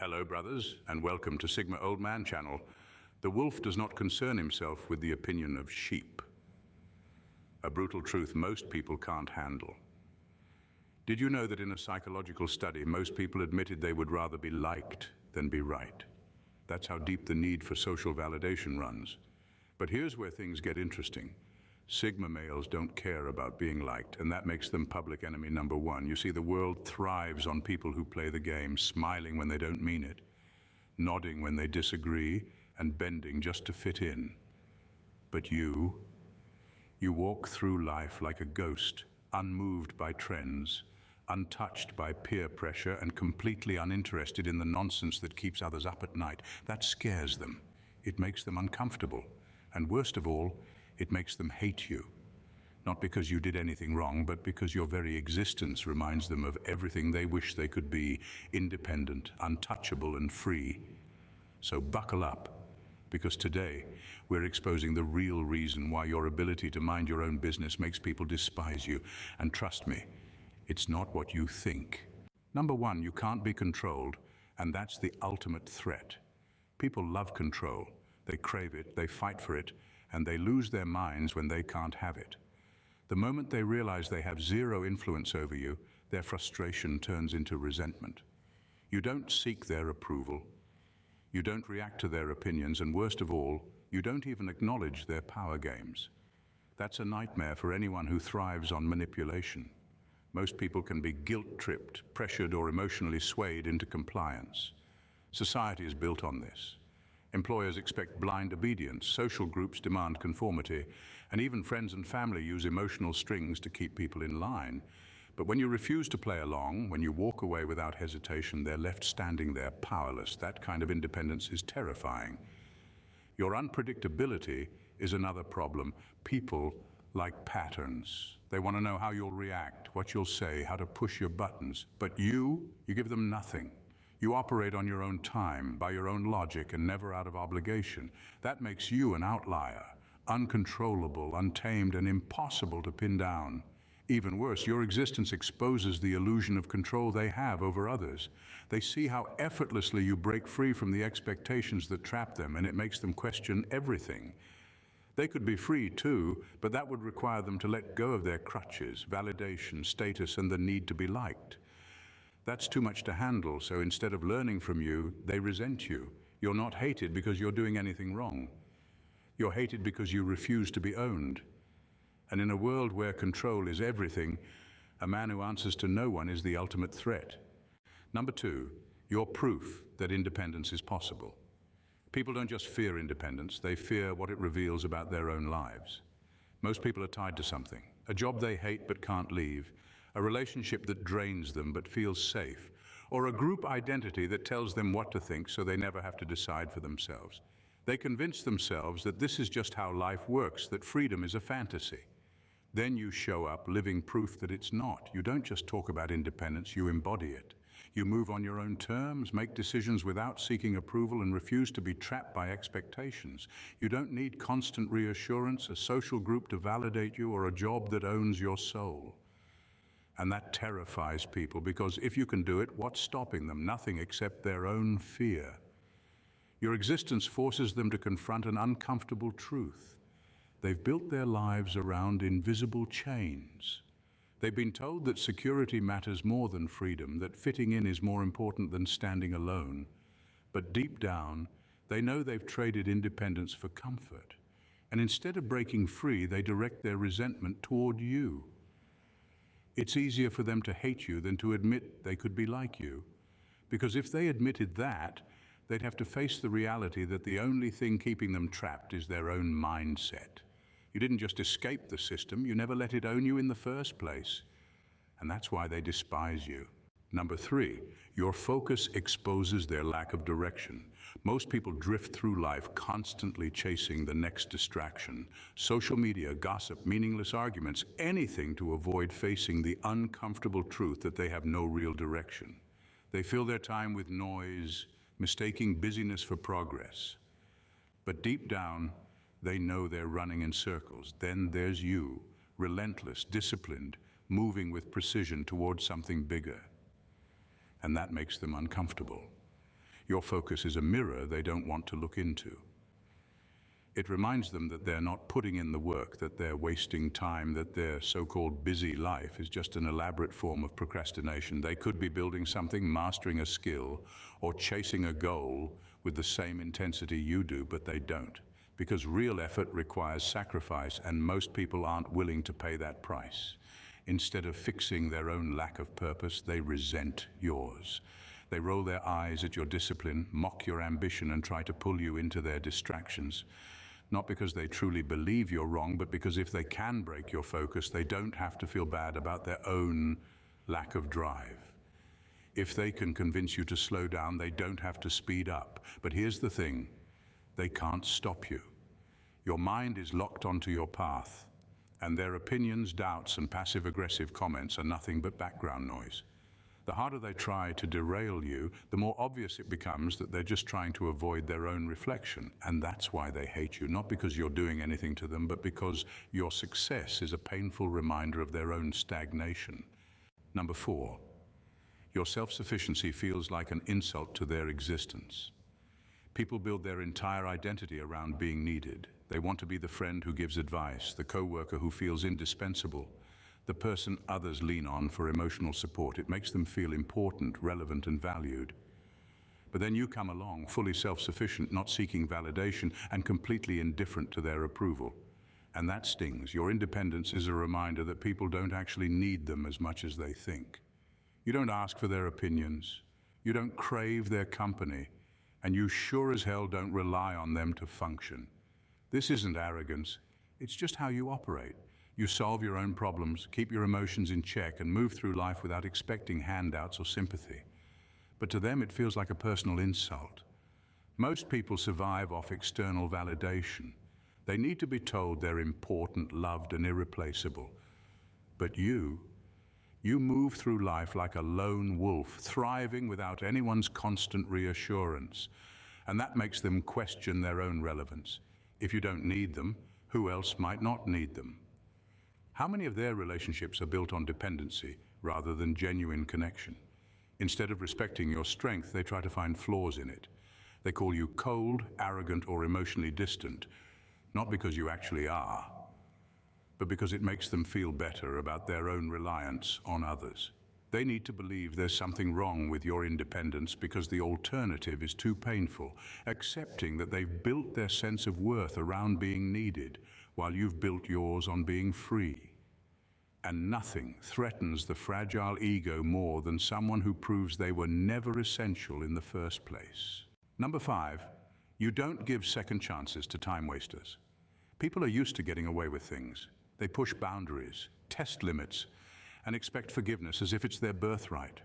Hello, brothers, and welcome to Sigma Old Man Channel. The wolf does not concern himself with the opinion of sheep. A brutal truth most people can't handle. Did you know that in a psychological study, most people admitted they would rather be liked than be right? That's how deep the need for social validation runs. But here's where things get interesting. Sigma males don't care about being liked, and that makes them public enemy number one. You see, the world thrives on people who play the game, smiling when they don't mean it, nodding when they disagree, and bending just to fit in. But you walk through life like a ghost, unmoved by trends, untouched by peer pressure, and completely uninterested in the nonsense that keeps others up at night. That scares them. It makes them uncomfortable. And worst of all, it makes them hate you. Not because you did anything wrong, but because your very existence reminds them of everything they wish they could be: independent, untouchable, and free. So buckle up, because today we're exposing the real reason why your ability to mind your own business makes people despise you. And trust me, it's not what you think. Number one, you can't be controlled, and that's the ultimate threat. People love control. They crave it, they fight for it, and they lose their minds when they can't have it. The moment they realize they have zero influence over you, their frustration turns into resentment. You don't seek their approval. You don't react to their opinions, and worst of all, you don't even acknowledge their power games. That's a nightmare for anyone who thrives on manipulation. Most people can be guilt-tripped, pressured, or emotionally swayed into compliance. Society is built on this. Employers expect blind obedience, social groups demand conformity, and even friends and family use emotional strings to keep people in line. But when you refuse to play along, when you walk away without hesitation, they're left standing there powerless. That kind of independence is terrifying. Your unpredictability is another problem. People like patterns. They want to know how you'll react, what you'll say, how to push your buttons. But you give them nothing. You operate on your own time, by your own logic, and never out of obligation. That makes you an outlier, uncontrollable, untamed, and impossible to pin down. Even worse, your existence exposes the illusion of control they have over others. They see how effortlessly you break free from the expectations that trap them, and it makes them question everything. They could be free too, but that would require them to let go of their crutches, validation, status, and the need to be liked. That's too much to handle, so instead of learning from you, they resent you. You're not hated because you're doing anything wrong. You're hated because you refuse to be owned. And in a world where control is everything, a man who answers to no one is the ultimate threat. Number two, you're proof that independence is possible. People don't just fear independence, they fear what it reveals about their own lives. Most people are tied to something: a job they hate but can't leave, a relationship that drains them but feels safe, or a group identity that tells them what to think so they never have to decide for themselves. They convince themselves that this is just how life works, that freedom is a fantasy. Then you show up living proof that it's not. You don't just talk about independence, you embody it. You move on your own terms, make decisions without seeking approval, and refuse to be trapped by expectations. You don't need constant reassurance, a social group to validate you, or a job that owns your soul. And that terrifies people, because if you can do it, what's stopping them? Nothing except their own fear. Your existence forces them to confront an uncomfortable truth. They've built their lives around invisible chains. They've been told that security matters more than freedom, that fitting in is more important than standing alone. But deep down, they know they've traded independence for comfort. And instead of breaking free, they direct their resentment toward you. It's easier for them to hate you than to admit they could be like you. Because if they admitted that, they'd have to face the reality that the only thing keeping them trapped is their own mindset. You didn't just escape the system, you never let it own you in the first place. And that's why they despise you. Number three, your focus exposes their lack of direction. Most people drift through life constantly chasing the next distraction. Social media, gossip, meaningless arguments, anything to avoid facing the uncomfortable truth that they have no real direction. They fill their time with noise, mistaking busyness for progress. But deep down, they know they're running in circles. Then there's you, relentless, disciplined, moving with precision towards something bigger. And that makes them uncomfortable. Your focus is a mirror they don't want to look into. It reminds them that they're not putting in the work, that they're wasting time, that their so-called busy life is just an elaborate form of procrastination. They could be building something, mastering a skill, or chasing a goal with the same intensity you do, but they don't. Because real effort requires sacrifice, and most people aren't willing to pay that price. Instead of fixing their own lack of purpose, they resent yours. They roll their eyes at your discipline, mock your ambition, and try to pull you into their distractions. Not because they truly believe you're wrong, but because if they can break your focus, they don't have to feel bad about their own lack of drive. If they can convince you to slow down, they don't have to speed up. But here's the thing, they can't stop you. Your mind is locked onto your path, and their opinions, doubts, and passive-aggressive comments are nothing but background noise. The harder they try to derail you, the more obvious it becomes that they're just trying to avoid their own reflection. And that's why they hate you, not because you're doing anything to them, but because your success is a painful reminder of their own stagnation. Number 4, your self-sufficiency feels like an insult to their existence. People build their entire identity around being needed. They want to be the friend who gives advice, the coworker who feels indispensable, the person others lean on for emotional support. It makes them feel important, relevant, and valued. But then you come along, fully self-sufficient, not seeking validation, and completely indifferent to their approval. And that stings. Your independence is a reminder that people don't actually need them as much as they think. You don't ask for their opinions. You don't crave their company. And you sure as hell don't rely on them to function. This isn't arrogance. It's just how you operate. You solve your own problems, keep your emotions in check, and move through life without expecting handouts or sympathy. But to them, it feels like a personal insult. Most people survive off external validation. They need to be told they're important, loved, and irreplaceable. But you move through life like a lone wolf, thriving without anyone's constant reassurance. And that makes them question their own relevance. If you don't need them, who else might not need them? How many of their relationships are built on dependency rather than genuine connection? Instead of respecting your strength, they try to find flaws in it. They call you cold, arrogant, or emotionally distant, not because you actually are, but because it makes them feel better about their own reliance on others. They need to believe there's something wrong with your independence because the alternative is too painful, accepting that they've built their sense of worth around being needed, while you've built yours on being free. And nothing threatens the fragile ego more than someone who proves they were never essential in the first place. Number 5, you don't give second chances to time wasters. People are used to getting away with things. They push boundaries, test limits, and expect forgiveness as if it's their birthright.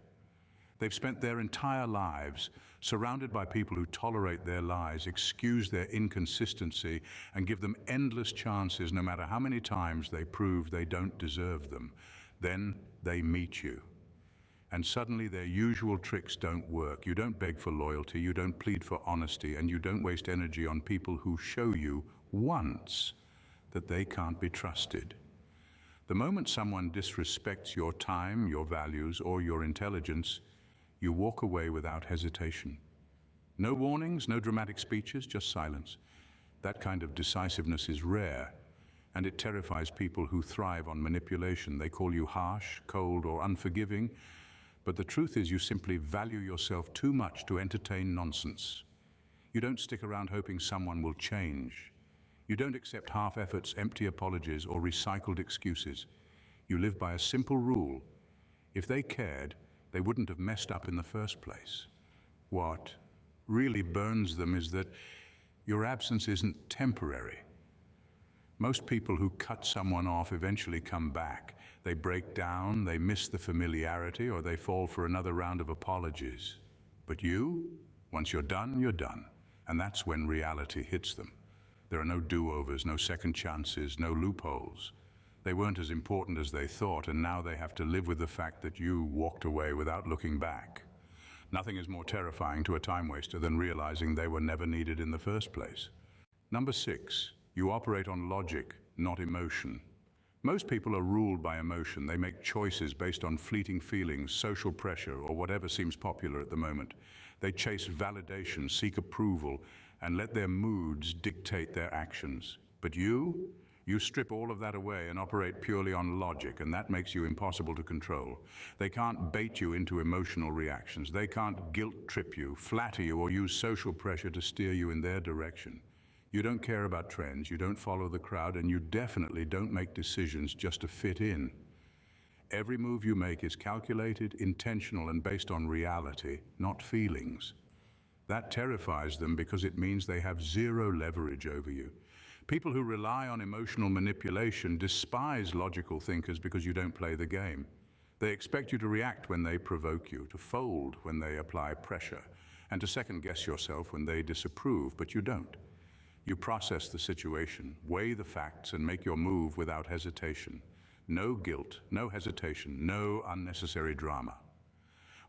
They've spent their entire lives surrounded by people who tolerate their lies, excuse their inconsistency, and give them endless chances no matter how many times they prove they don't deserve them. Then they meet you. And suddenly their usual tricks don't work. You don't beg for loyalty, you don't plead for honesty, and you don't waste energy on people who show you once that they can't be trusted. The moment someone disrespects your time, your values, or your intelligence, you walk away without hesitation. No warnings, no dramatic speeches, just silence. That kind of decisiveness is rare, and it terrifies people who thrive on manipulation. They call you harsh, cold, or unforgiving, but the truth is you simply value yourself too much to entertain nonsense. You don't stick around hoping someone will change. You don't accept half efforts, empty apologies, or recycled excuses. You live by a simple rule. If they cared, they wouldn't have messed up in the first place. What really burns them is that your absence isn't temporary. Most people who cut someone off eventually come back. They break down, they miss the familiarity, or they fall for another round of apologies. But you, once you're done, you're done. And that's when reality hits them. There are no do-overs, no second chances, no loopholes. They weren't as important as they thought, and now they have to live with the fact that you walked away without looking back. Nothing is more terrifying to a time waster than realizing they were never needed in the first place. Number 6, you operate on logic, not emotion. Most people are ruled by emotion. They make choices based on fleeting feelings, social pressure, or whatever seems popular at the moment. They chase validation, seek approval, and let their moods dictate their actions. But you strip all of that away and operate purely on logic, and that makes you impossible to control. They can't bait you into emotional reactions. They can't guilt trip you, flatter you, or use social pressure to steer you in their direction. You don't care about trends, you don't follow the crowd, and you definitely don't make decisions just to fit in. Every move you make is calculated, intentional, and based on reality, not feelings. That terrifies them because it means they have zero leverage over you. People who rely on emotional manipulation despise logical thinkers because you don't play the game. They expect you to react when they provoke you, to fold when they apply pressure, and to second-guess yourself when they disapprove, but you don't. You process the situation, weigh the facts, and make your move without hesitation. No guilt, no hesitation, no unnecessary drama.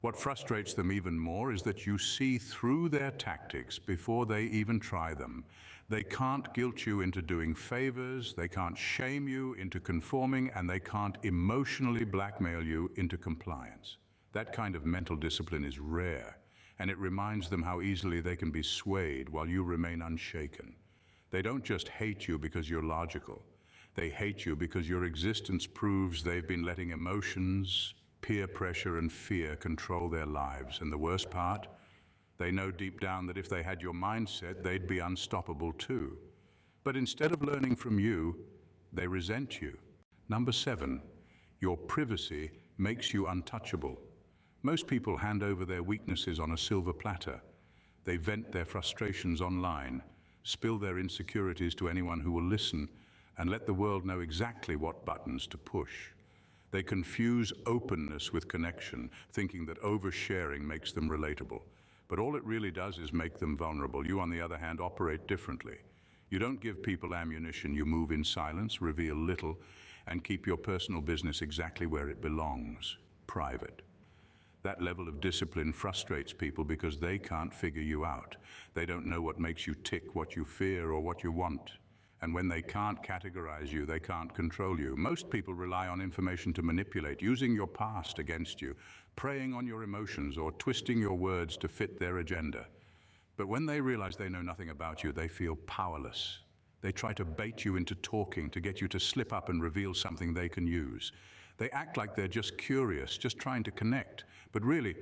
What frustrates them even more is that you see through their tactics before they even try them. They can't guilt you into doing favors, they can't shame you into conforming, and they can't emotionally blackmail you into compliance. That kind of mental discipline is rare, and it reminds them how easily they can be swayed while you remain unshaken. They don't just hate you because you're logical. They hate you because your existence proves they've been letting emotions, peer pressure, and fear control their lives. And the worst part? They know deep down that if they had your mindset, they'd be unstoppable too. But instead of learning from you, they resent you. Number 7, your privacy makes you untouchable. Most people hand over their weaknesses on a silver platter. They vent their frustrations online, spill their insecurities to anyone who will listen, and let the world know exactly what buttons to push. They confuse openness with connection, thinking that oversharing makes them relatable. But all it really does is make them vulnerable. You, on the other hand, operate differently. You don't give people ammunition. You move in silence, reveal little, and keep your personal business exactly where it belongs, private. That level of discipline frustrates people because they can't figure you out. They don't know what makes you tick, what you fear, or what you want. And when they can't categorize you, they can't control you. Most people rely on information to manipulate, using your past against you, preying on your emotions, or twisting your words to fit their agenda. But when they realize they know nothing about you, they feel powerless. They try to bait you into talking, to get you to slip up and reveal something they can use. They act like they're just curious, just trying to connect. But really,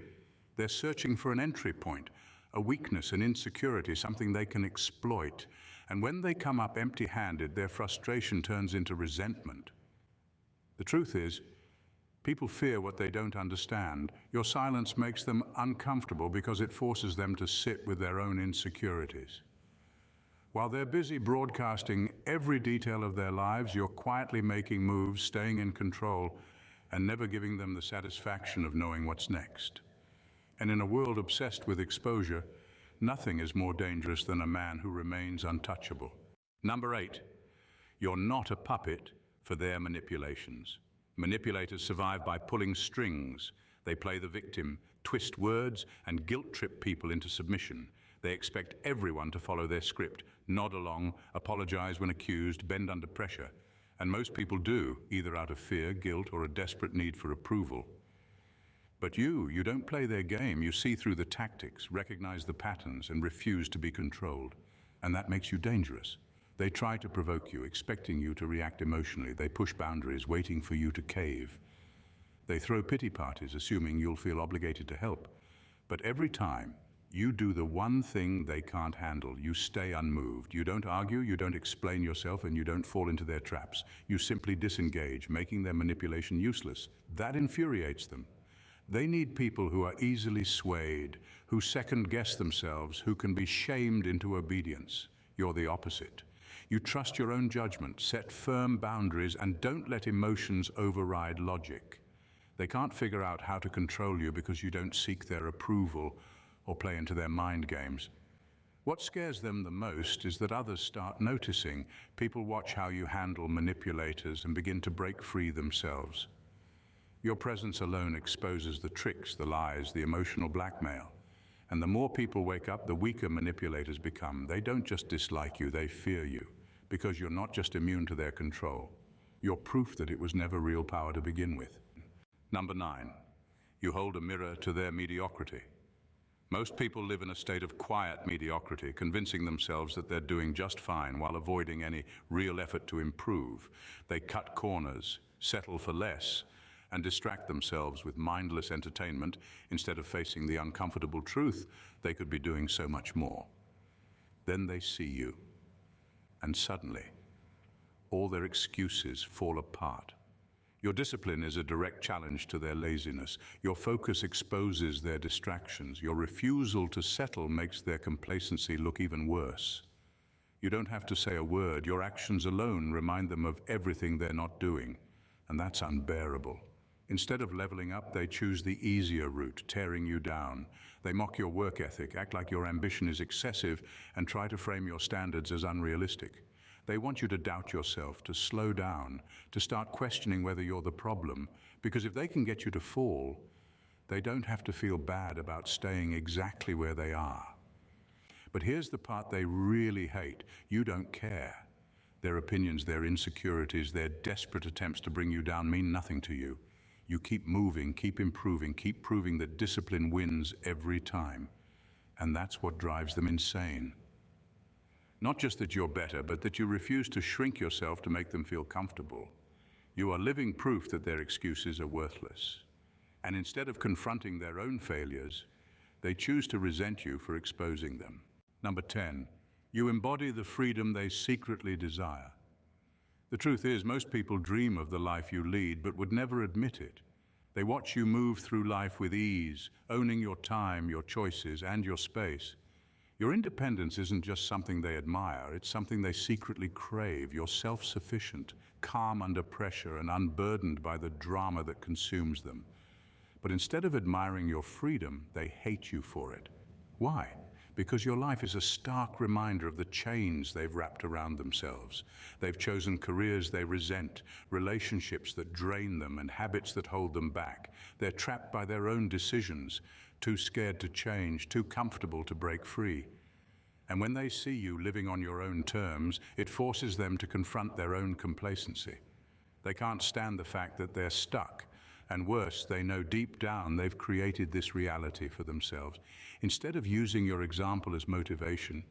they're searching for an entry point, a weakness, an insecurity, something they can exploit. And when they come up empty-handed, their frustration turns into resentment. The truth is, people fear what they don't understand. Your silence makes them uncomfortable because it forces them to sit with their own insecurities. While they're busy broadcasting every detail of their lives, you're quietly making moves, staying in control, and never giving them the satisfaction of knowing what's next. And in a world obsessed with exposure, nothing is more dangerous than a man who remains untouchable. Number 8, you're not a puppet for their manipulations. Manipulators survive by pulling strings. They play the victim, twist words, and guilt-trip people into submission. They expect everyone to follow their script, nod along, apologize when accused, bend under pressure. And most people do, either out of fear, guilt, or a desperate need for approval. But you don't play their game. You see through the tactics, recognize the patterns, and refuse to be controlled. And that makes you dangerous. They try to provoke you, expecting you to react emotionally. They push boundaries, waiting for you to cave. They throw pity parties, assuming you'll feel obligated to help. But every time, you do the one thing they can't handle. You stay unmoved. You don't argue, you don't explain yourself, and you don't fall into their traps. You simply disengage, making their manipulation useless. That infuriates them. They need people who are easily swayed, who second-guess themselves, who can be shamed into obedience. You're the opposite. You trust your own judgment, set firm boundaries, and don't let emotions override logic. They can't figure out how to control you because you don't seek their approval or play into their mind games. What scares them the most is that others start noticing. People watch how you handle manipulators and begin to break free themselves. Your presence alone exposes the tricks, the lies, the emotional blackmail. And the more people wake up, the weaker manipulators become. They don't just dislike you, they fear you, because you're not just immune to their control. You're proof that it was never real power to begin with. Number 9, you hold a mirror to their mediocrity. Most people live in a state of quiet mediocrity, convincing themselves that they're doing just fine while avoiding any real effort to improve. They cut corners, settle for less, and distract themselves with mindless entertainment instead of facing the uncomfortable truth they could be doing so much more. Then they see you, and suddenly, all their excuses fall apart. Your discipline is a direct challenge to their laziness. Your focus exposes their distractions. Your refusal to settle makes their complacency look even worse. You don't have to say a word. Your actions alone remind them of everything they're not doing, and that's unbearable. Instead of leveling up, they choose the easier route, tearing you down. They mock your work ethic, act like your ambition is excessive, and try to frame your standards as unrealistic. They want you to doubt yourself, to slow down, to start questioning whether you're the problem, because if they can get you to fall, they don't have to feel bad about staying exactly where they are. But here's the part they really hate. You don't care. Their opinions, their insecurities, their desperate attempts to bring you down mean nothing to you. You keep moving, keep improving, keep proving that discipline wins every time. And that's what drives them insane. Not just that you're better, but that you refuse to shrink yourself to make them feel comfortable. You are living proof that their excuses are worthless. And instead of confronting their own failures, they choose to resent you for exposing them. Number 10, you embody the freedom they secretly desire. The truth is, most people dream of the life you lead, but would never admit it. They watch you move through life with ease, owning your time, your choices, and your space. Your independence isn't just something they admire, it's something they secretly crave. You're self-sufficient, calm under pressure, and unburdened by the drama that consumes them. But instead of admiring your freedom, they hate you for it. Why? Because your life is a stark reminder of the chains they've wrapped around themselves. They've chosen careers they resent, relationships that drain them, and habits that hold them back. They're trapped by their own decisions, too scared to change, too comfortable to break free. And when they see you living on your own terms, it forces them to confront their own complacency. They can't stand the fact that they're stuck. And worse, they know deep down they've created this reality for themselves. Instead of using your example as motivation,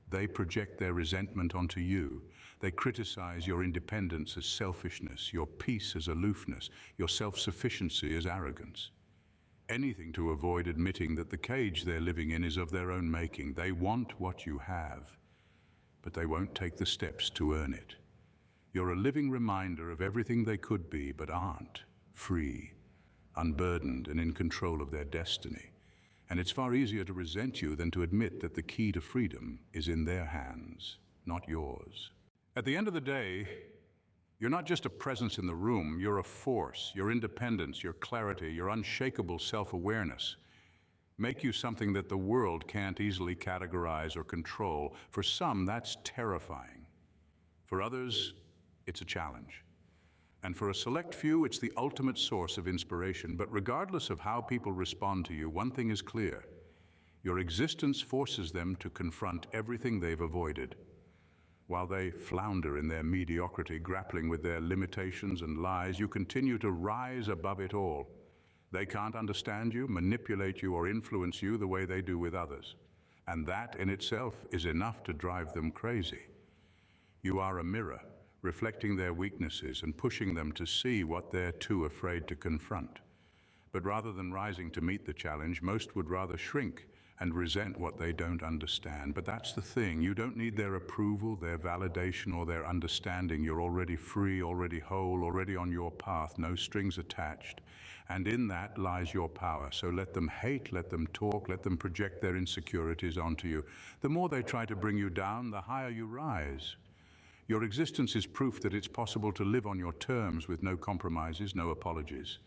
they project their resentment onto you. They criticize your independence as selfishness, your peace as aloofness, your self-sufficiency as arrogance. Anything to avoid admitting that the cage they're living in is of their own making. They want what you have, but they won't take the steps to earn it. You're a living reminder of everything they could be but aren't. Free, unburdened, and in control of their destiny. And it's far easier to resent you than to admit that the key to freedom is in their hands, not yours. At the end of the day, you're not just a presence in the room, you're a force. Your independence, your clarity, your unshakable self-awareness make you something that the world can't easily categorize or control. For some, that's terrifying. For others, it's a challenge. And for a select few, it's the ultimate source of inspiration. But regardless of how people respond to you, one thing is clear. Your existence forces them to confront everything they've avoided. While they flounder in their mediocrity, grappling with their limitations and lies, you continue to rise above it all. They can't understand you, manipulate you, or influence you the way they do with others. And that in itself is enough to drive them crazy. You are a mirror, reflecting their weaknesses and pushing them to see what they're too afraid to confront. But rather than rising to meet the challenge, most would rather shrink and resent what they don't understand. But that's the thing, you don't need their approval, their validation, or their understanding. You're already free, already whole, already on your path, no strings attached. And in that lies your power. So let them hate, let them talk, let them project their insecurities onto you. The more they try to bring you down, the higher you rise. Your existence is proof that it's possible to live on your terms with no compromises, no apologies.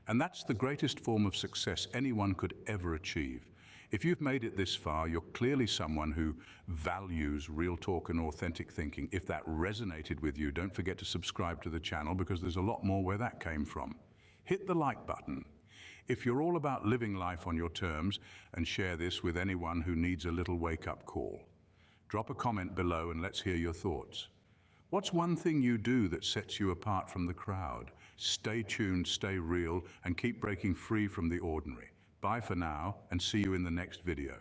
And that's the greatest form of success anyone could ever achieve. If you've made it this far, you're clearly someone who values real talk and authentic thinking. If that resonated with you, don't forget to subscribe to the channel because there's a lot more where that came from. Hit the like button. If you're all about living life on your terms, and share this with anyone who needs a little wake-up call. Drop a comment below and let's hear your thoughts. What's one thing you do that sets you apart from the crowd? Stay tuned, stay real, and keep breaking free from the ordinary. Bye for now, and see you in the next video.